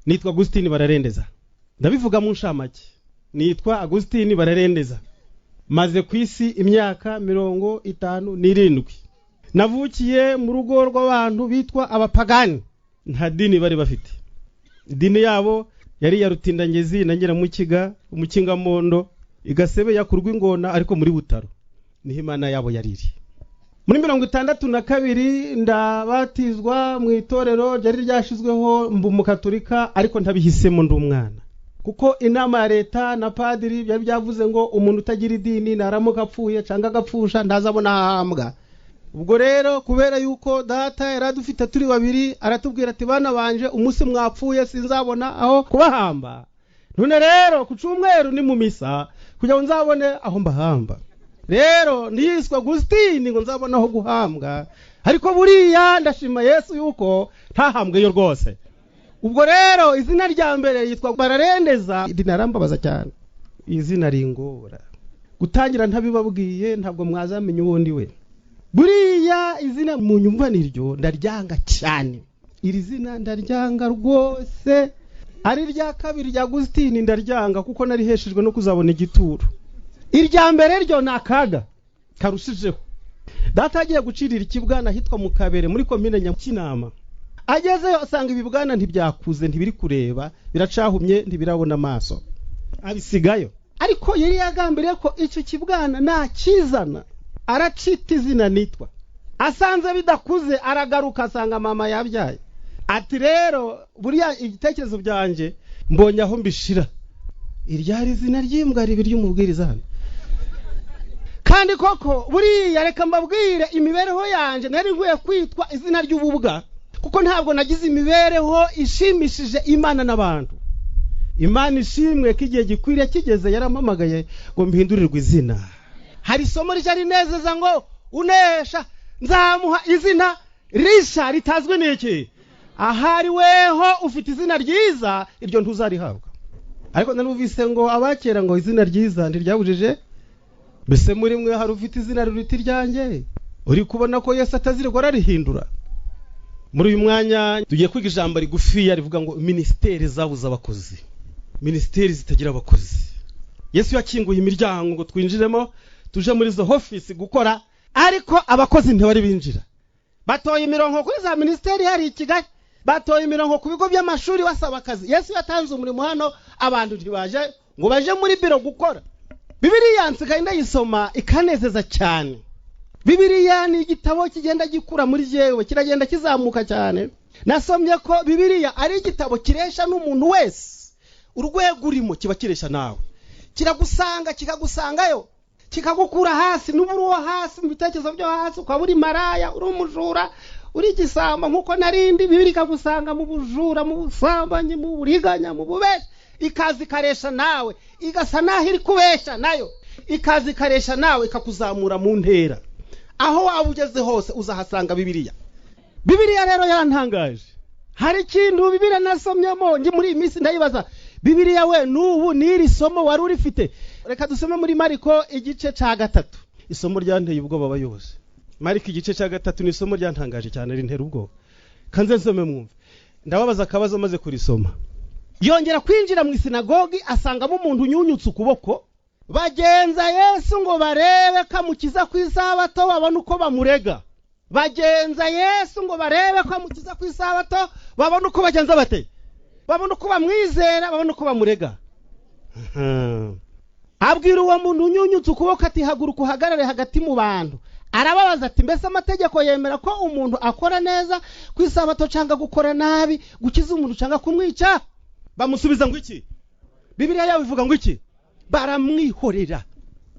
nitwa Agustin bararendeza. Ndabivuga mu nshamake. Nitwa Agustin bararendeza. Maze kwisi imyaka 57. Navukiye mu rugo rw'abantu bitwa abapagani. Nta dini bari bafite. Dini yabo yari ya Rutindangezi na Nyiramukiga, Umukingamondo, Igasebe yakurwa ingona ariko muri Butaro. Niho Imana yabo yariri. Muri 62 ndabatizwa mu itorero ryari ryashizweho mu Katolika ariko ntabihisemo ndi umwana. Kuko inama ya leta na padiri byari byavuze ngo umuntu utagira idini naramuka apfuye cyangwa agapfusha ndazabona hahambwa. Ubwo rero kubera yuko data yaradufite turi babiri aratubwira ati bana banje umunsi mwapfuye sinzabona aho kubahamba. None rero ku cyumweru ni mu misa kugira ngo nzabone aho mbahamba. Rero ndiswa Agustin ngo nzabona aho guhambwa. Ariko buriya ndashima Yesu yuko ntahambwe yo rwose. Ubwo rero izina rya mbere yitwa bararendeza dinarambabaza cyane. Izina ringora. Gutangira ntabibabwiye ntabwo mwazamenye ubundi we. Buriya izina mu nyumva niryo ndaryanga cyane. Iri zina ndaryanga rwose. Ari rya kabiri rya Agustin ndaryanga kuko nariheshejwe no kuzabona igituro. Irya mbere ryo nakaga karushijeho. Data agiye gucirira ikibwana hitwa mu Kabere muri komine Nyakinama. Agezeyo asanga ibibwana ntibyakuze ntibiri kureba, biracahumye ntibirabona amaso. Abisigayo. Ariko yari yagambiriye ko icyo kibwana nakizana. Aracita izina nitwa. Asanze bidakuze aragaruka asanga mama yabyaye. Ati rero buriya igitekerezo byanje mbonye aho mbishira. Iryari izina ry'imbwa ribiri ry'umubwiriza hano. Kandi koko buriya reka mbabwire imibereho yanje nari nkwiye kwitwa izina ry'ububwa kuko ntabwo nagize imibereho ishimishije Imana n'abantu. Imana ishimwe kigiye gikwiriye kigeze yarampamagaye ngo mpindurirwe izina. Hari somo rijari nezeza ngo unesha nzamuha izina risha ritazwe n'iki. Ahari weho ufite izina ryiza iryo ntuzarihabwa. Ariko naruvise ngo abakera ngo izina ryiza ntiryabujije. Bese muri mwe hari ufite izina ruruti ryanjye. Uri kubona ko Yesu atazirwa ararihindura. Muri uyu mwanya tugiye kwiga ijambo rigufi rivuga ngo ministeri zabuze abakozi. Ministeri zitagira abakozi. Yesu yakinguye imiryango ngo twinjiremo tuje muri zo office gukora ariko abakozi ntibari binjira. Batoye imirongo kuri za ministeri hari ikigali. Batoye imirongo ku bigo by'amashuri basaba akazi. Yesu yatanze umurimo hano abantu ntibaje ngo baje muri biro gukora. Bibiliya nsigaye ndayisoma ikanezeza cyane. Bibiliya ni igitabo kigenda gikura muri jewe kiragenda kizamuka cyane. Nasomye ko Bibiliya ari igitabo kiresha n'umuntu wese. Urwego urimo kiba kiresha nawe. Kiragusanga kikagusangayo. Kikagukura hasi n'uburuho hasi mu bitekerezo byo hasi ukaba uri maraya uri umujura uri gisamba nkuko narindi Bibiliya ikagusanga mu bujura mu busambanyi mu buriganya mu bubesha. Ikazi karesha nawe igasa naho iri kubesha nayo ikazi karesha nawe ikakuzamura mu ntera aho wabugeze hose uzahasanga Bibiliya. Bibiliya rero yarantangaje. Hari ikintu Bibiliya nasomyemo ngi muri iminsi ndayibaza Bibiliya we nubu niri somo wari urifite. Reka dusome muri Mariko igice ca 3. Isomo ryanteye ubwoba bayobozi. Mariko igice ca 3 ni isomo ryantangaje cyane rintera ubwoba. Kanze nsome mwumve. Ndababaza akabazo maze kurisoma. Yongera kwinjira mu isinagogi asangamo umuntu unyunyutse ukuboko. Bagenza Yesu ngo barebe kamukiza ku isabato babona uko bamurega. Bagenza Yesu ngo barebe kamukiza ku isabato babona uko bagenza bate. Babona uko bamwizera babona uko bamurega. Abwira uwo muntu unyunyutse ukuboko ati haguruka uhagarare hagati mu bantu. Arababaza ati mbese amategeko yemera ko umuntu akora neza ku isabato cyangwa gukora nabi gukiza umuntu cyangwa kumwica? Bamusubiza ngo iki? Bibiliya yawe ivuga ngo iki? Baramwihorera.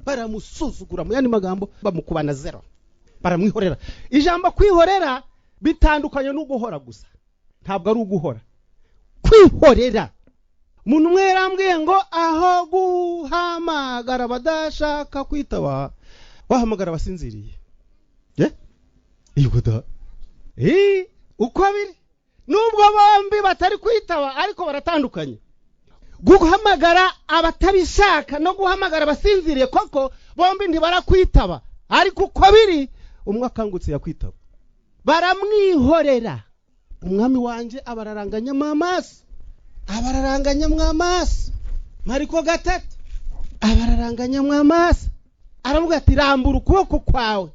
Baramusuzugura mu yandi magambo bamukubana zero. Baramwihorera. Ijambo kwihorera bitandukanye no guhora gusa. Ntabwo ari uguhora. Kwihorera. Umuntu umwe yarambwiye ngo aho guhamagara badashaka kwitaba wahamagara abasinziriye. Iyugoda. Uko biri. Nubwo bombi batari kwitaba ariko baratandukanye. Guhamagara abatabishaka no guhamagara abasinziriye koko bombi ntibarakwitaba ariko uko biri umwe akangutse yakwitaba. Baramwihorera. Umwami wanje abararanganya mamasi. abararanganya mwamaso. Mariko gatatu abararanganya mwamaso. Aravuga ati rambura ukuboko kwawe.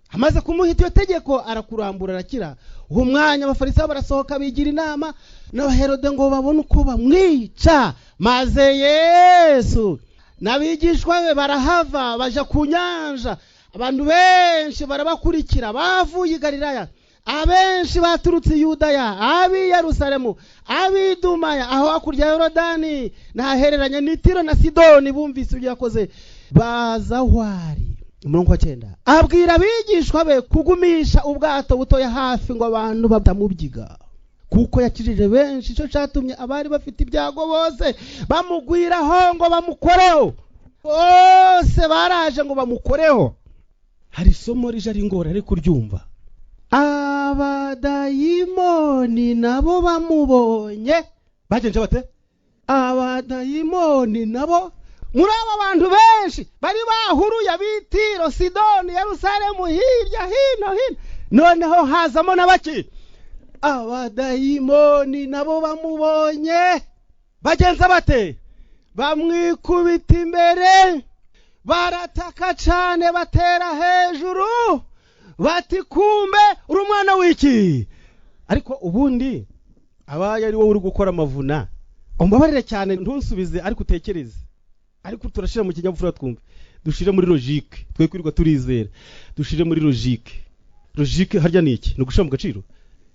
Amaze kumuhita iyo tegeko arakurambura arakira. Uwo mwanya abafarisayo barasohoka bigira inama n'abaherode ngo babone uko bamwica. Maze Yesu n'abigishwa be barahava baja ku nyanja. Abantu benshi barabakurikira bavuye i Galilaya, abenshi baturutse Yudaya, abi Yerusalemu, abi Dumaya, aho hakurya ya Yorodani nahereranye n'Itiro na Sidoni. Bumvise ibyo yakoze baza hwari. Umurongo wa 9 abwira abigishwa be kugumisha ubwato butoya hafi ngo abantu batamubyiga, kuko yakijije benshi. Cyo catumye abari bafite ibyago bose bamugwiraho ngo bamukoreho. Bose baraje ngo bamukoreho. Hari somo rije ari ngora ari kuryumva. Abadayimoni nabo bamubonye bagenje bate? Abadayimoni nabo muri aba bantu benshi bari bahuruye ab'Itiro, Sidoni, Yerusalemu, hirya hino. Noneho hazamo n'abaki? Abadayimoni nabo bamubonye bagenza bate? Bamwikubita imbere, barataka cyane, batera hejuru, bati kumbe uri umwana w'iki? Ariko ubundi abaye ari wowe uri gukora amavuna, umbabarire cyane ntunsubize, ariko utekereze. Ariko turashira mu kinyabupfura twumve, dushire muri logique, twe kwirirwa turizera, dushire muri logique. Logique harya ni iki? No gushira mu gaciro.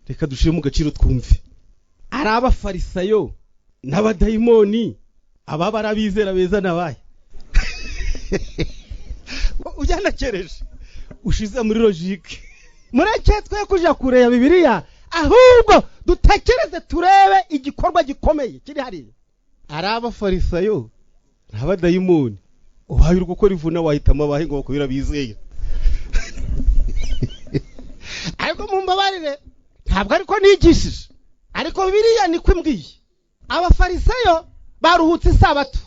Reka dushire mu gaciro twumve. Ari abafarisayo n'abadayimoni, aba barabizera beza nabaye. Ujyana kereje ushize muri logique. Mureke twe kuja kure ya Bibiliya, ahubwo dutekereze turebe igikorwa gikomeye kiri hariya. Ari abafarisayo n'abadayimoni, ubaye uri gukora ivuna wahitamo abahe ngo bakubira bizeye. Ariko mumbabarire ntabwo ariko nigishije, ariko Bibiliya ni kwimbwiye. Abafarisayo baruhutse isabato,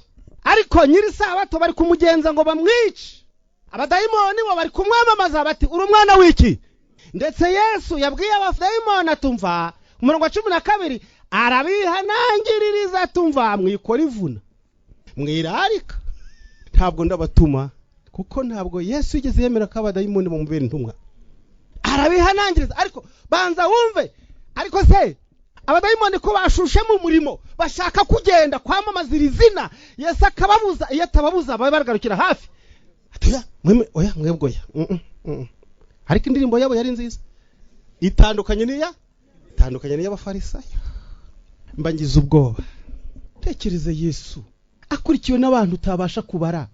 ariko nyiri isabato bari kumugenza ngo bamwice. Abadayimoni bo bari kumwamamaza bati uri umwana w'iki? Ndetse Yesu yabwiye abadayimoni atumva, umurongo wa 12 arabihanangiririza atumva mwikora ivuna mwirarika. Ntabwo ndabatuma, kuko ntabwo Yesu yigeze yemera ko abadayimoni bamubera intumwa. Arabihanangiriza, ariko banza wumve. Ariko se abadayimoni ko bashushe mu murimo bashaka kugenda kwamamaza izina Yesu akababuza, iyo atababuza babe baragarukira hafi. Atoya oya mwebwoya. Ariko indirimbo yabo yari nziza, itandukanye n'iy'abafarisayo. Mbangiza ubwoba. Tekereze Yesu akurikiwe n'abantu utabasha kubara.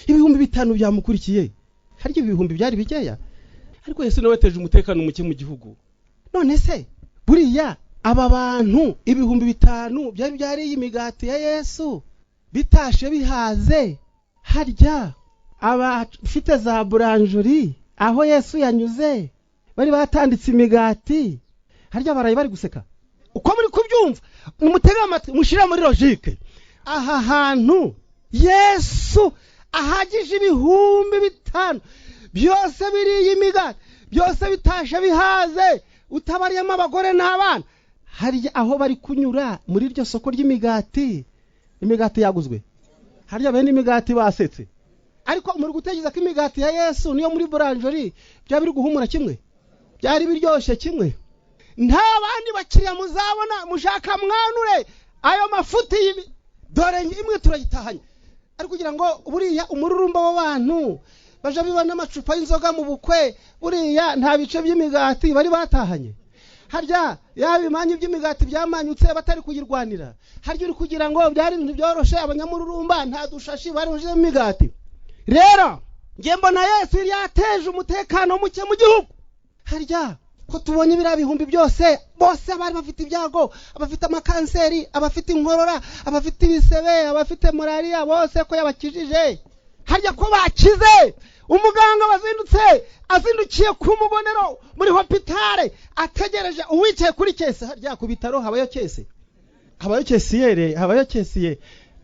5,000 byamukurikiye, hari 1000 byari bigeya. Ariko Yesu nawe teje umutekano muke mu gihugu. None se buriya aba bantu 5,000 byari byariye imigati ya Yesu bitashe bihaze, harya abafite za buranjuri aho Yesu yanyuze bari batanditse imigati, harya barayi bari guseka? Uko muri kubyumva umutega amatwi mushira muri logique. Aha hantu Yesu ahagije 5,000 byose biriye imigati, byose bitashe bihaze, utabariyemo abagore n'abana. Harya aho bari kunyura muri iryo soko ry'imigati, imigati yaguzwe, harya bene imigati basetse. Ariko muri gutegeza ko imigati ya Yesu niyo muri buranjori byaba biri guhumura kimwe, byari biryoshye kimwe. Nta bandi bakiriya muzabona mushaka mwanure ayo mafuti dore imwe turayitahanye. Ariko kugira ngo buriya umururumba w'abantu baje bibana amacupa y'inzoga mu bukwe, buriya nta bice by'imigati bari batahanye. Harya yabimanyi by'imigati byamanyutse batari kuyirwanira, harya uri kugira ngo byari ibintu byoroshe abanyamururumba nta dushashi bari uje imigati. Rero nge mbona Yesu yari yateje umutekano muke mu gihugu. Harya ko tubonye bira bihumbi byose, bose bari bafite ibyago, abafite amakanseri, abafite inkorora, abafite ibisebe, abafite malaria, bose ko yabakijije. Harya ko bakize, umuganga azindukiye ku mubonero muri hospitale ategereje uwicaye kuri kese. Harya ku bitaro habayo kese, habayo kesiye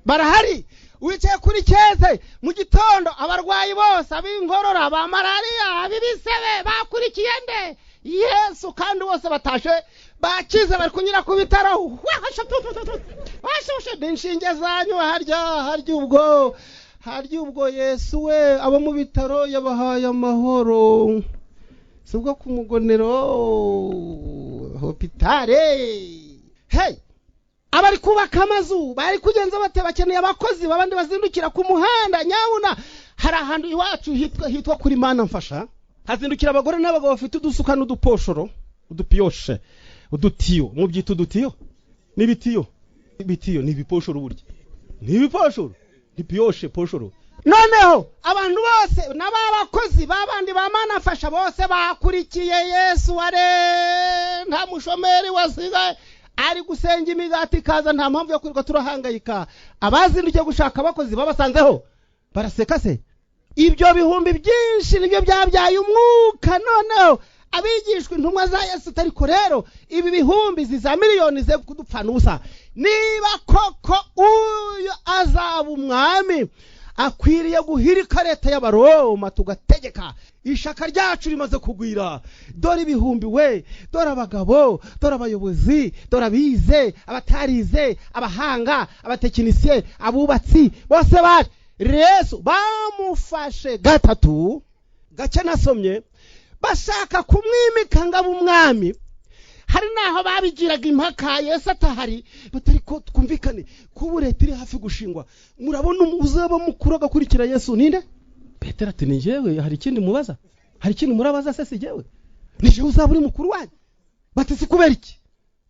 barahari. Uwicaye kuri kese mu gitondo abarwayi bose ab'inkorora, ba malaria, ab'ibisebe bakurikiye nde Yesu, kandi bose batashe bakize bari kunyura ku bitaro. washushe inshinge zanyu harya ubwo Yesu we abo mu bitaro yabahaye amahoro subwo ku mugonero hopitale. Hey, abari kubaka amazu bari kugenza bate bakeneye abakozi babandi bazindukira ku muhanda nyabuna. Hari ahantu iwacu hitwa kuri Mana mfasha, hazindukira abagore n'abagabo bafite udusuka n'uduposhoro, udupiyoshe, udutiyo, mu byita udutiyo n'ibitiyo. Ibitiyo ni ibiposhoro burya, ni ibiposhoro, ipiyoshe poshoro. Noneho abantu bose n'abakozi babandi ba Mana mfasha bose bakurikiye Yesu ware, nta mushomeri wasigaye ari gusenga imigati kaza, nta mpamvu yo kwirirwa turahangayika. Abazindukiye gushaka abakozi babasanzeho baraseka se. Ibyo bihumbi byinshi nibyo byabyaye umwuka. Noneho abigishwa intumwa za Yesu, ariko rero ibi bihumbi ziza miliyoni ze kudupfana ubusa. Niba koko uyu azaba umwami akwiriye guhirika leta y'Abaroma tugategeka. Ishaka ryacu rimaze kugwira, dore ibihumbi we, dore abagabo, dore abayobozi, dore abize, abatarize, abahanga, abatekinisiye, abubatsi, bose baje. Yesu bamufashe gatatu gake nasomye bashaka kumwimika ngabo umwami. Hari naho babigiraga impaka Yesu atahari, batari ko twumvikane kubu leta iri hafi gushingwa. Murabona umuzaba mukuru agakurikira Yesu ninde? Petero ati ni jewe. Hari ikindi mubaza? Hari ikindi murabaza se si jewe? Ni jewe uzaba uri mukuru wanyu? Bati si kubera iki?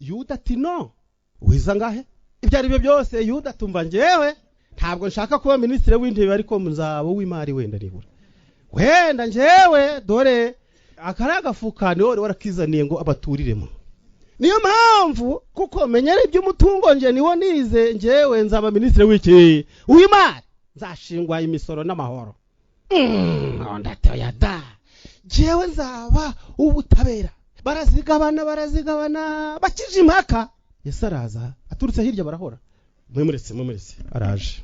Yuda ati no. Wiza ngahe? Ibyo ari byo byose Yuda tumva njewe ntabwo nshaka kuba minisitiri w'intebe, ariko muzaba w'imari wenda nibura. Wenda njewe dore akaragafuka niwe warakizaniye ngo abaturiremo. Niyo mpamvu kuko menyere iby'umutungo nje niwo nize, njewe nzaba minisitiri w'iki w'imari, nzashingwa imisoro n'amahoro. Ndatoya da. Jewe nzaba ubutabera. Barazigabana bakije impaka. Yesu araza aturutse hirya barahora. Mwemuretse araje.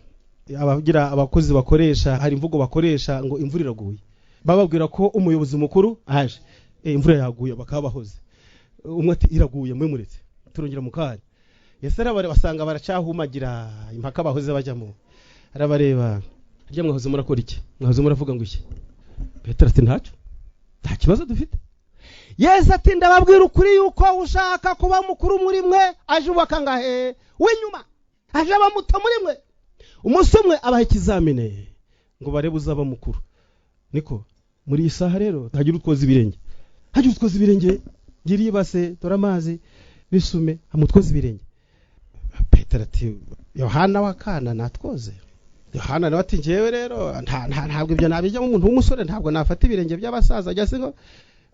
Abagira abakozi bakoresha, hari imvugo bakoresha ngo imvura iraguye. Bababwira ko umuyobozi mukuru aje, imvura yaguye bakabahoze. Umwe ati iraguye mwemuretse turongera mukanya. Yesu arabare basanga baracahumagira impaka bahoze bajyamo. Arabareba, harya mwahoze murakora iki? Mwahoze muravuga ngo iki? Petero ati nta kibazo dufite. Yesu ati ndababwira ukuri yuko ushaka kuba mukuru muri mwe aje ubaka ngahe w'inyuma, aje abamuto muri mwe. Umunsi umwe abaha ikizamine ngo barebe uzaba mukuru. Niko muri isaha rero hagira utwoza ibirenge, giri base dore amazi bisume amutwoza ibirenge. Petero ati Yohana wakana natwoze. Yohana nawe ati njewe rero ntabwo ibyo nabijyamo umuntu w'umusore, ntabwo nafata ibirenge by'abasaza ajya ngo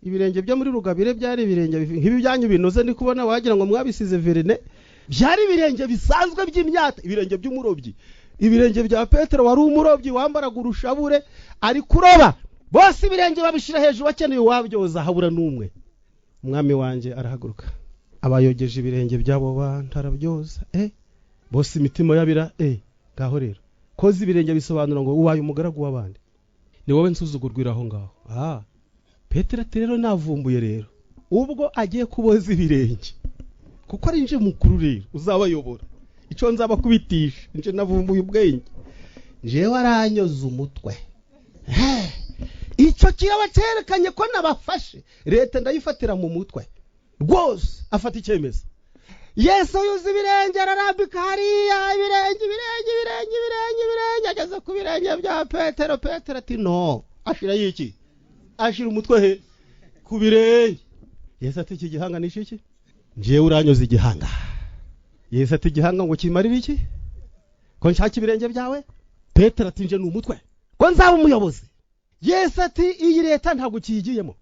ibirenge byo muri Rugabire byari ibirenge nk'ibi byanyu binoze, ni kubona wagira ngo mwabisize verine. Byari ibirenge bisanzwe by'imyata, ibirenge by'umurobyi. Ibirenge bya Petero wari umurobyi wambaraga urushabure ari kuroba. Bose ibirenge babishira hejuru bakeneye wabyoza, habura n'umwe. Umwami wanje arahaguruka abayogeje ibirenge byabo bantarabyoza. Bose imitima yabira ngaho rero koza ibirenge bisobanura ngo uwaye umugaragu w'abandi, ni wowe nsuzugurwira aho ngaho. Petero ati rero navumbuye rero ubwo agiye kuboza ibirenge, kuko ari nje mukuru rero uzabayobora, ico nzaba kubitisha nje navumbuye ubwenge. Jewe aranyoza umutwe. Ico kiraba cerekanye ko nabafashe leta ndayifatira mu mutwe rwose. Afata icyemezo. Yesu yuzi ibirenge ararambika hariya, ibirenge ageze ku birenge bya Petero. Petero ati no. Ashira yiki? Ashira umutwe he ku birenge. Yesu ati iki gihanga nishi iki? Njewe uranyoza igihanga. Yesu ati igihanga ngo kimarira iki? Ko nshaka ibirenge byawe? Petero ati nje n'umutwe ko nzaba umuyobozi. Yesu ati iyi leta ntabwo kiyigiyemo,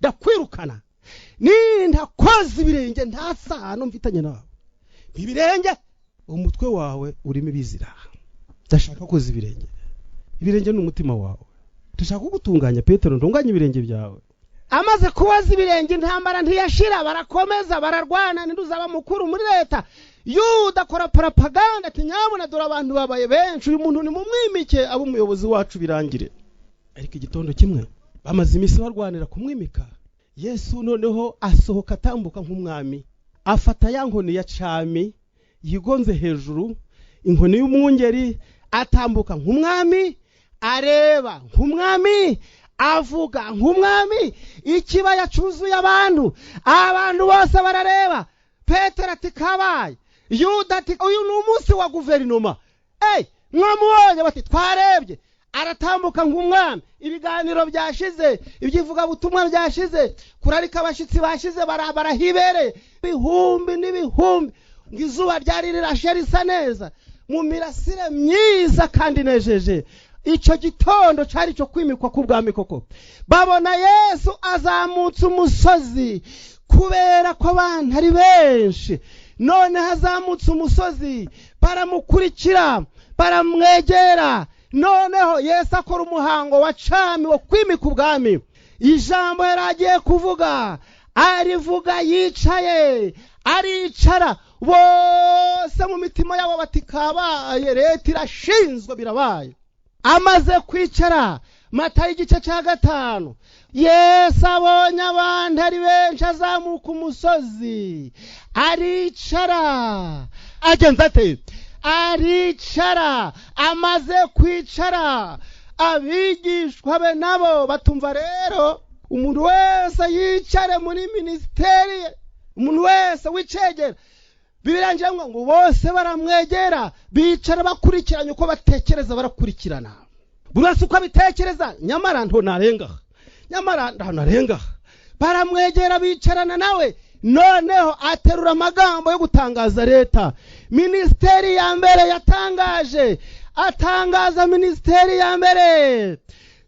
ndakwirukana. Ndakoza ibirenge nta sano mfitanye nawe. Ibirenge umutwe wawe urimo ibizira. Ndashaka koza ibirenge. Ibirenge n'umutima wawe. Dushaka kugutunganya Petero, ndunganye ibirenge byawe. Amaze kubaza ibirenge intambara ntiyashira, barakomeza bararwana. Nduzaba mukuru muri leta. Yuda akora propaganda ati nyabona dore abantu babaye benshi, uyu muntu ni mumwimike abo umuyobozi wacu birangire. Ariko igitondo kimwe bamaze imisi barwanira kumwimika. Yesu noneho asohoka atambuka nk'umwami, afata ya nkoni ya cami yigonze hejuru inkoni y'umwungeri, atambuka nk'umwami, areba nk'umwami, avuga nk'umwami. Ikibaya cyuzuye abantu bose barareba. Petero ati kabaye. Yuda ati uyu ni umunsi wa guverinoma. Mwamubonye? Bati twarebye. Aratambuka nk'umwami. Ibiganiro byashize, ibyivuga butumwa byashize, kurarika abashitsi bashize, barahibereye ibihumbi n'ibihumbi. Izuba ryari rirashe risa neza mu mirasire myiza kandi nejeje. Icyo gitondo cyari cyo kwimikwa k'ubwami koko. Babona Yesu azamutse umusozi kubera ko abantu ari benshi. None hazamutse umusozi, baramukurikira, baramwegera. Noneho Yesu akora umuhango wa cami wo kwimika ubwami. Ijambo yaragiye kuvuga, arivuga yicaye, aricara. Bose mu mitima yabo bati kabaye, leta irashinzwe, birabaye. Amaze kwicara, Matayo igice cya 5, Yesu abonye abantu ari benshi, azamuka umusozi, aricara. Agenza ate? Aricara. Amaze kwicara, abigishwa be nabo batumva. Rero umuntu wese yicare muri minisiteri, umuntu wese wicegera. Bibirangira ngo bose baramwegera, bicara bakurikiranye uko batekereza, barakurikirana. Buri wese uko abitekereza, nyamara ntarenga. Baramwegera, bicarana nawe. Noneho aterura amagambo yo gutangaza leta. Minisiteri ya mbere yatangaje, atangaza minisiteri ya mbere.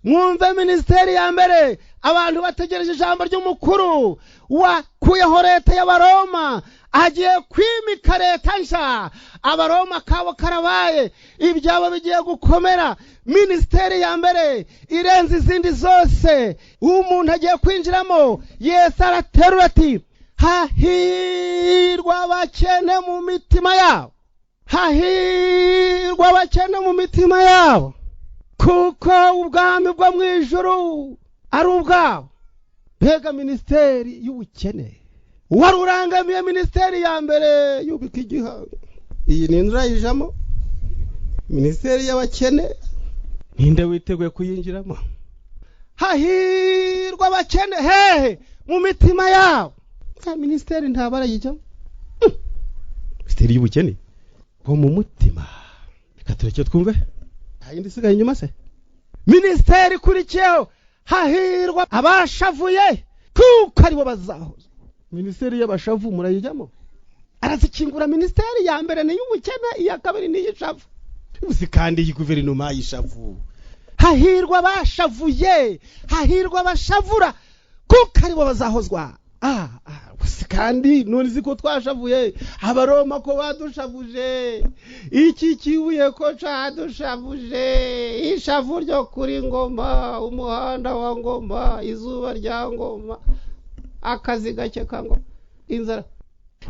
Mwumve minisiteri ya mbere. Abantu bategereje ijambo ry'umukuru wakuyeho leta y'Abaroma, agiye kwimika leta nshya. Abaroma kabo karabaye, ibyabo bigiye gukomera. Minisiteri ya mbere irenze izindi zose. Umuntu agiye kwinjiramo. Yesu araterura ati hahirwa abakene mu mitima yabo, hahirwa abakene mu mitima yabo, kuko ubwami bwo mu ijuru ari ubwabo. Mbega minisiteri y'ubukene. Wari urangamiye minisiteri ya mbere yubika igihango. Iyi ni nzayijamo, minisiteri y'abakene. Ninde witeguye kuyinjiramo? Hahirwa abakene hehe mu mitima yabo. Minisiteri ntabarayijamo. Minisiteri y'ubukene bwo mu mutima. Reka tureke twumve. Hayindi sigaye inyuma se. Minisiteri kurikiyeho, hahirwa abashavuye, kuko aribo bazahoza. Minisiteri y'abashavu murayijamo? Arazikingura. Minisiteri ya mbere ni y'ubukene, iya kabiri ni y'ishavu. Uzi kandi iyi guverinoma y'ishavu. Hahirwa abashavuye, hahirwa abashavura, kuko aribo bazahozwa. Uzi kandi none ziko twashavuye. Abaroma ko badushavuje, iki kibuye ko cadushavuje, ishavu ryo kuri Ngoma, umuhanda wa Ngoma, izuba rya Ngoma, akazi gake kango, inzara.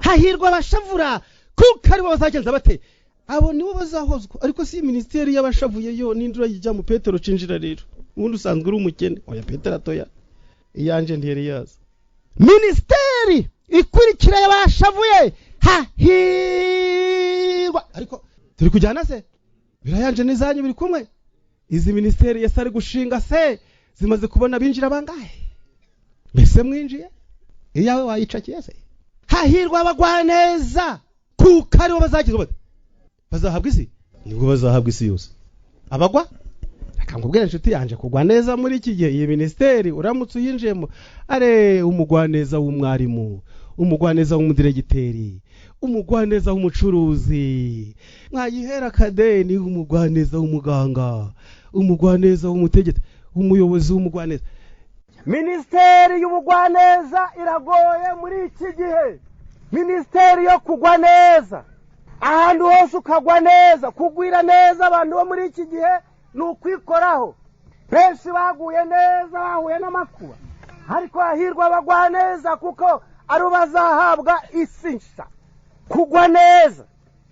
Hahirwa abashavura, kuko aribo bazagenza bate. Abo nibo bazahozwa. Ariko si minisiteri y'abashavuye yo n'indura yijya mu Petero cinjira rero. Ubundi usanzwe uri umukene. Oya Petero atoya. Iyanje ndiyeri yaza. Minisiteri ikurikira y'abashavuye, hahirwa. Ariko turi kujyana se? Birayanje n'izanyu biri kumwe. Izi minisiteri Yesu ari gushinga se zimaze kubona binjira bangahe? Mbese mwinjiye? Iyawe wayicakiye se? Hahirwa abagwaneza, kuko aribo bazagize bate. Bazahabwa isi? Nibwo bazahabwa isi yose. Abagwa? Reka ngubwire inshuti yanje, kugwa neza muri iki gihe iyi minisiteri uramutse uyinjiyemo, umugwaneza w'umwarimu, umugwaneza w'umudiregiteri, umugwaneza w'umucuruzi, mwayihera kadeni, umugwaneza w'umuganga, umugwaneza w'umutegeti, umuyobozi w'umugwaneza. Minisiteri y'ubugwaneza iragoye muri iki gihe. Minisiteri yo kugwa neza, ahantu hose ukagwa neza, kugwira neza. Abantu bo muri iki gihe ni ukwikoraho. Benshi baguye neza, bahuye n'amakuba. Ariko hahirwa abagwa neza, kuko ari bazahabwa isi nshya. Kugwa neza.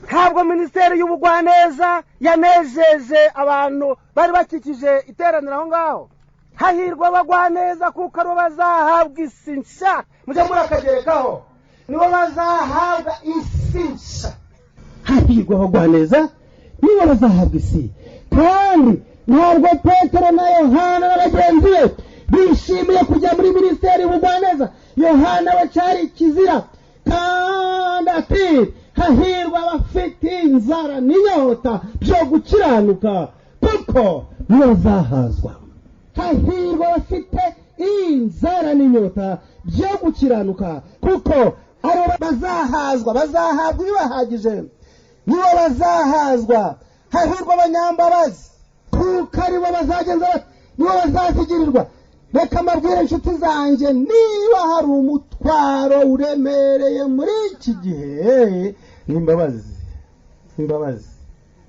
Ntabwo minisiteri y'ubugwa neza yanejeje abantu bari bakikije iteraniro aho ngaho. Hahirwa abagwa neza, kuko ari bazahabwa isi nshya. Mujye murakagerekaho, nibo bazahabwa isi nshya. hahirwa abagwaneza nibo bazahabwa isi. Kandi ntabwo Petero na Yohana na bagenzi be bishimiye kujya muri minisiteri y'ubugwaneza. Yohana we cyari kizira. Kandi ati hahirwa abafite inzara n'inyota byo gukiranuka kuko nibo bazahazwa. Hahirwa abafite inzara n'inyota byo gukiranuka kuko abo bazahazwa, bazahabwa ibibahagije, nibo bazahazwa. Hahirwa abanyambabazi kuko aribo bazagenza bati, nibo bazazigirirwa. Reka mbabwire inshuti zanjye, niba hari umutwaro uremereye muri iki gihe n'imbabazi.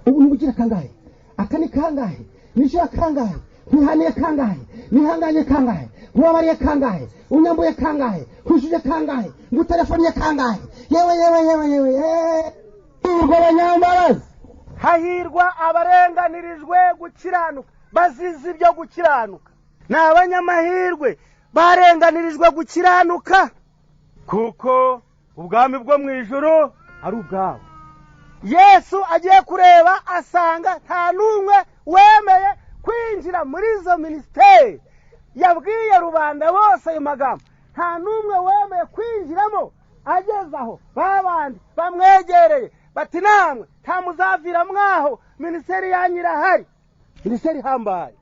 Ubu nubugira kangahe? Aka ni kangahe? Nishyura kangahe? Nihaniye kangahe? Nihanganye kangahe? Nubabariye kangahe? Unyambuye kangahe? Nkushuje kangahe? Ngutelefoniye kangahe? Yewe. Hahirwa abanyambabazi. Hahirwa abarenganirijwe gukiranuka, bazize ibyo gukiranuka. Ni abanyamahirwe barenganirijwe gukiranuka kuko ubwami bwo mu ijuru ari ubwabo. Yesu agiye kureba asanga nta n'umwe wemeye kwinjira muri izo minisiteri. Yabwiye rubanda bose ayo magambo, nta n'umwe wemeye kwinjiramo. Ageze aho babandi bamwegereye bati, namwe nta muzavira mwaho, minisiteri yanyu irahari, minisiteri ihambaye.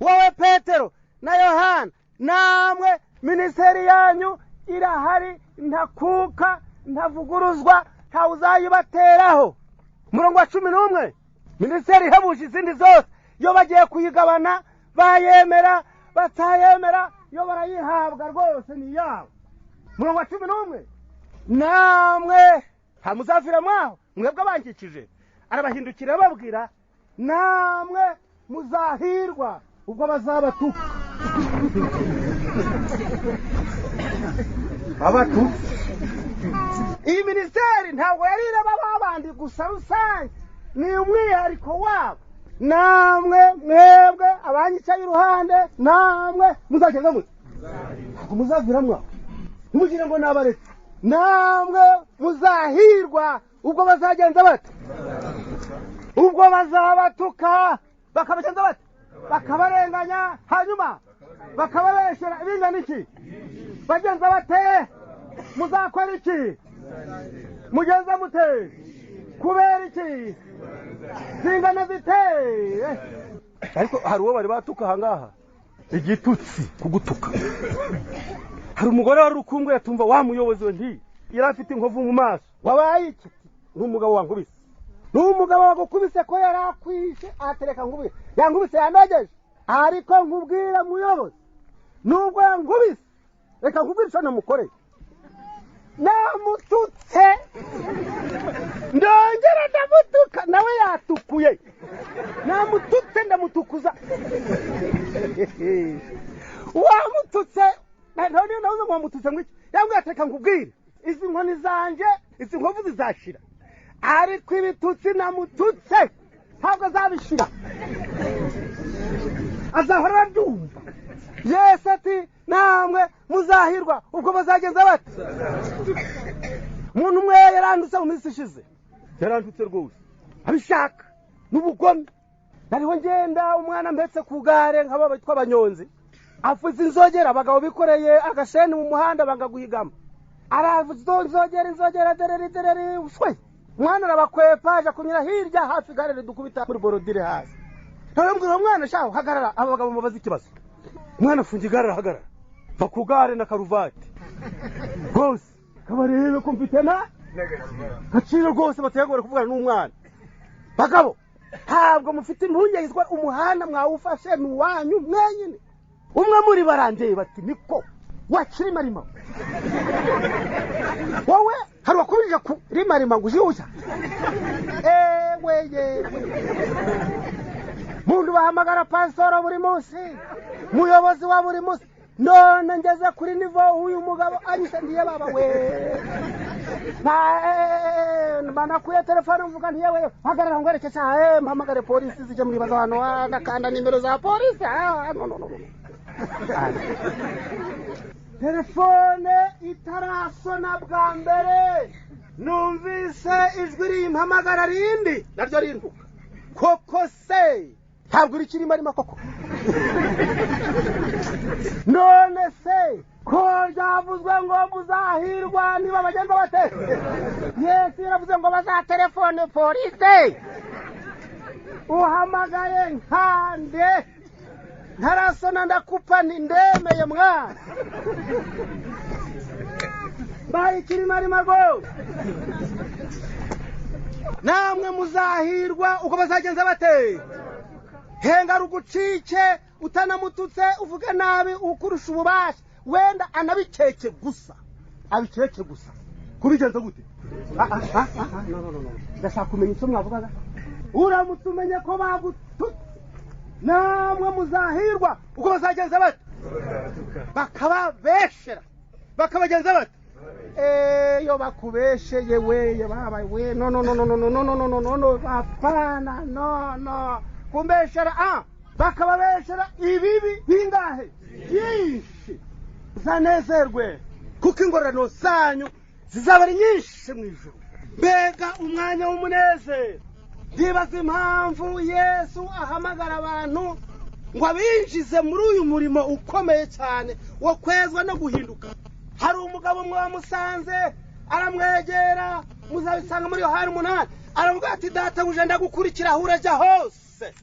Wowe Petero na Yohana, namwe minisiteri yanyu irahari, ntakuka ntavuguruzwa, nta uzayibateraho. Umurongo wa 11, minisiteri ihebuje izindi zose, yo bagiye kuyigabana, bayemera batayemera, yo barayihabwa rwose ni yabo. Umurongo wa 11, namwe nta muzavira mwaho, mwebwe abankikije. Arabahindukira ababwira, namwe muzahirwa ubwo bazabatuka. Abatuka. Iyi minisiteri ntabwo yari ireba babandi gusa rusange, ni umwihariko wabo. Namwe mwebwe abanyicaye iruhande, namwe muzagenda mute? Muzavira mwaho, mugire ngo nabaretse. Namwe muzahirwa ubwo bazagenza bate? Ubwo bazabatuka, bakabagenza bate? Bakabarenganya, hanyuma bakababeshera. Bingana iki? Bagenza bate? Muzakora iki? Mugenza mute? Kubera iki? Zingana zite? Ariko hari uwo bari batuka ahangaha, igitutsi kugutuka. Hari umugore wari ukumbuye atumva wa muyobozi we nti yarafite inkovu mu maso. Wabaye iki? N'umugabo wankubise. N'umugabo wagukubise ko yarakwishe, atereka nkubise. Yankubise yanageje. Ariko nkubwira muyobozi, nubwo yankubise, reka nkubwire icyo namukoreye. Namututse, ndongera ndamutuka, nawe yatukuye. Namututse ndamutukuza. Wamututse, none nawe wamututse ngwiki. Yambwiye atereka nkubwire, izi nkoni zanje, izi nkovu zizashira. Ariko ibitutsi namututse ntabwo azabishira, azahora abyumva. Yesu ati, namwe muzahirwa ubwo bazagenza bate? Umuntu umwe yarandutse mu minsi ishize, yarandutse rwose abishaka n'ubugome. Nariho ngenda, umwana mbetse ku gare nk'aba bitwa abanyonzi, afuze inzogera, abagabo bikoreye agasheni mu muhanda bangaguhigama. Aravuze inzogera dereri uswe. Umwana arabakwepa aje kunyura hirya hafi gare ridukubita muri borodire hasi. Ntarambwira umwana shaho hagarara, aba bagabo mubaza ikibazo. Umwana afungiye gare hagarara, va ku gare na karuvati rwose, kabarebe ko mfite na gaciro rwose, batayagora kuvugana n'umwana. Bagabo, ntabwo mufite impungenge, umuhanda mwawufashe ni uwanyu mwenyine. Umwe muri barandeye bati, niko wakiri marima wowe hari wakubije kuri marima ngo ujiuja? Ewe mundu bahamagara pastor buri munsi, muyobozi wa buri munsi. None ngeze kuri nivo uyu mugabo anyise ndiye baba we. Bana kuya telefone mvuga ntiye we, hagarara ngwereke cyahe mpamagare polisi zije muri bazo hano, nakanda nimero za polisi. No. Telefone itarasona bwa mbere numvise ijwi rimpamagara rindi naryo rinduka koko se ntabwo rikirimo arimo koko none se ko ryavuzwe ngo muzahirwa niba bagenda bate Yesu yaravuze ngo bazatelefone polise uhamagaye nkande ntarasona ndakupa ndemeye mwana bayi kirimo arimo rwose namwe muzahirwa uko bazagenza bate henga rugucike utanamututse uvuge nabi ukurusha ububasha wenda anabiceke gusa abiceke gusa kubigenza gute no ndashaka kumenya icyo mwavugaga uramutse umenye ko bagututse namwe muzahirwa uko bazagenza bate bakababeshera bakabagenza bate yo bakubesheye we baba we no apana no kumbeshera bakababeshera ibibi bingahe byinshi zanezerwe kuko ingororano zanyu zizaba ari nyinshi mu ijuru mbega umwanya w'umunezero ndibaza impamvu Yesu ahamagara abantu ngo abinjize muri uyu murimo ukomeye cyane wo kwezwa no guhinduka hari umugabo umwe wamusanze aramwegera muzabisanga muri Yohana 8 aravuga ati databuja ndagukurikira aho urajya hose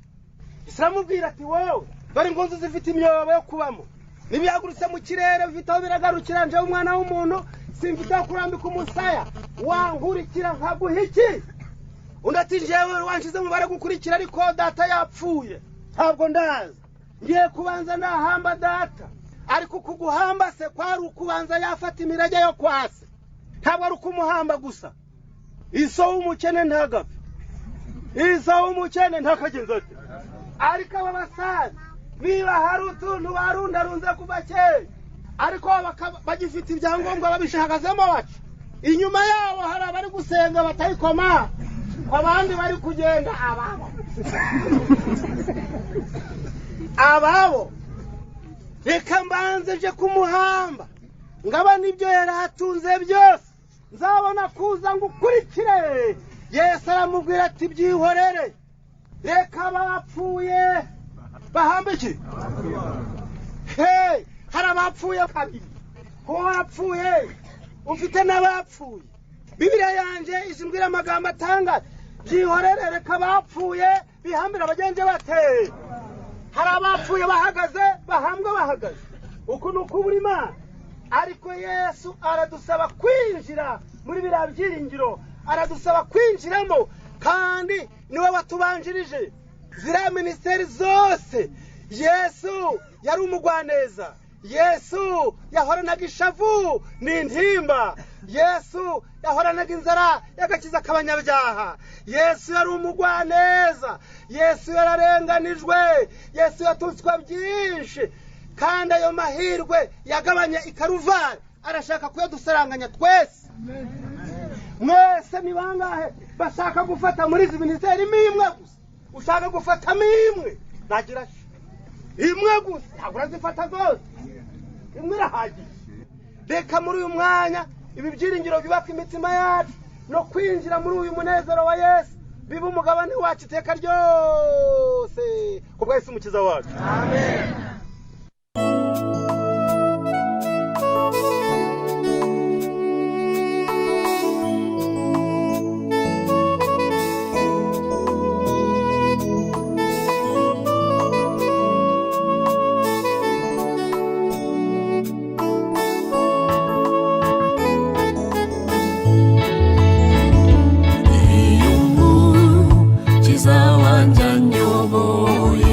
Isramubwira ati wowe dore ingonzo zifite imyobo yo kubamo nibiyagurutse mu kirere bifite aho biragarukira nje umwana w'umuntu simfite kurambika umusaya wankurikira nkaguha iki undi ati jewe wanshize mu bare gukurikira ariko data yapfuye ntabwo ndaza ngiye kubanza nahamba data ariko kuguhamba se kwari ukubanza yafata imirage yo kwase ntabwo ari ukumuhamba gusa iso w'umukene ntagapfa iso w'umukene ntakagenza ati ariko aba basaza biba hari utuntu barundarunze kuva kera ariko bagifite ibyangombwa babishahagazemo bacu inyuma yabo hari abari gusenga batayikoma abandi bari kugenda ababo reka mbanze je kumuhamba ngaba nibyo yaratunze byose nzabona kuza ngukurikire Yesu aramubwira ati byihorere reka bapfuye bahambe iki hari abapfuye kabiri ko wapfuye ufite n'abapfuye Bibiliya yanje izimbwira amagambo atanga byihorere reka bapfuye bihambira abagenje bate hari abapfuye bahagaze bahambwe bahagaze uko nuko buri Imana ariko Yesu aradusaba kwinjira muri biriya byiringiro aradusaba kwinjiramo kandi niwe watubanjirije ziriya minisiteri zose Yesu yari umugwaneza Yesu yahoranaga ishavu n'intimba Yesu yahoranaga inzara yagakiza kabanyabyaha Yesu yari umugwaneza Yesu yararenganijwe Yesu yatutswe byinshi kandi ayo mahirwe yagabanya ikaruvari arashaka kuyadusaranganya twese mwese ni bangahe bashaka gufata muri izi minisiteri imwe gusa ushaka gufata imwe nagira imwe gusa ntabwo urazifata zose imwe irahagije reka muri uyu mwanya ibi byiringiro bibaka imitima yacu no kwinjira muri uyu munezero wa Yesu biba umugabane wacu iteka ryose kubwa Yesu umukiza wacu amen. Zawanjanyoboye